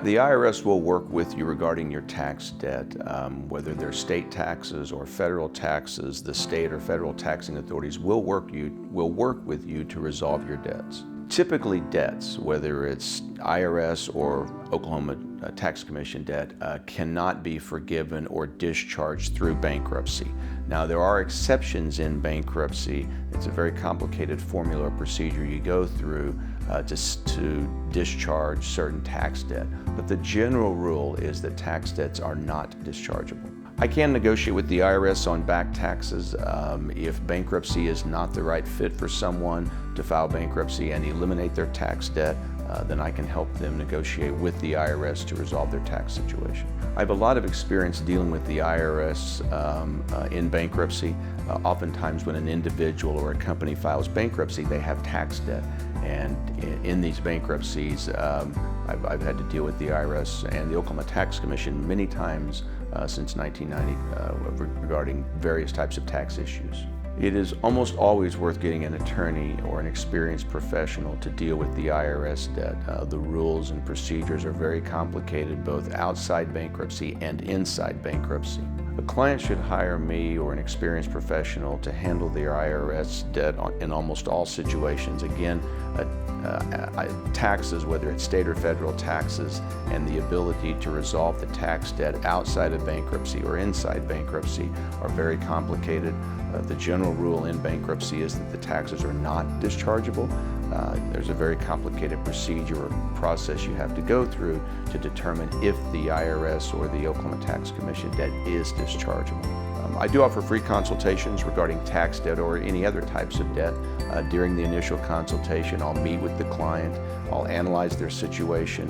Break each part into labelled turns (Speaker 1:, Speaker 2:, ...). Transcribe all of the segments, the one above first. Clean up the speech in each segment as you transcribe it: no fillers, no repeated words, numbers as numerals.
Speaker 1: The IRS will work with you regarding your tax debt, whether they're state taxes or federal taxes. The state or federal taxing authorities will work with you to resolve your debts. Typically debts, whether it's IRS or Oklahoma Tax Commission debt, cannot be forgiven or discharged through bankruptcy. Now there are exceptions in bankruptcy. It's a very complicated formula or procedure you go through to discharge certain tax debt. But the general rule is that tax debts are not dischargeable. I can negotiate with the IRS on back taxes if bankruptcy is not the right fit for someone to file bankruptcy and eliminate their tax debt. Then I can help them negotiate with the IRS to resolve their tax situation. I have a lot of experience dealing with the IRS in bankruptcy. Oftentimes when an individual or a company files bankruptcy, they have tax debt. And in these bankruptcies, I've had to deal with the IRS and the Oklahoma Tax Commission many times since 1990 regarding various types of tax issues. It is almost always worth getting an attorney or an experienced professional to deal with the IRS debt. The rules and procedures are very complicated, both outside bankruptcy and inside bankruptcy. A client should hire me or an experienced professional to handle their IRS debt in almost all situations. Again, taxes, whether it's state or federal taxes, and the ability to resolve the tax debt outside of bankruptcy or inside bankruptcy are very complicated. The general rule in bankruptcy is that the taxes are not dischargeable. There's a very complicated procedure or process you have to go through to determine if the IRS or the Oklahoma Tax Commission debt is dischargeable. I do offer free consultations regarding tax debt or any other types of debt. During the initial consultation, I'll meet with the client, I'll analyze their situation.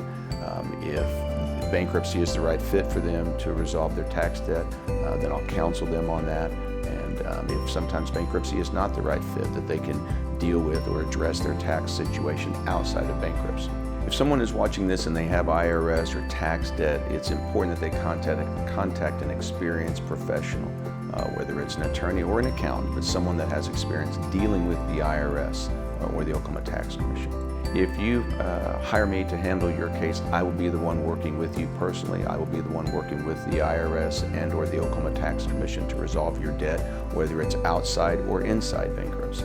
Speaker 1: If bankruptcy is the right fit for them to resolve their tax debt, then I'll counsel them on that. And if sometimes bankruptcy is not the right fit, that they can deal with or address their tax situation outside of bankruptcy. If someone is watching this and they have IRS or tax debt, it's important that they contact an experienced professional, whether it's an attorney or an accountant, but someone that has experience dealing with the IRS or the Oklahoma Tax Commission. If you hire me to handle your case, I will be the one working with you personally. I will be the one working with the IRS and or the Oklahoma Tax Commission to resolve your debt, whether it's outside or inside bankruptcy.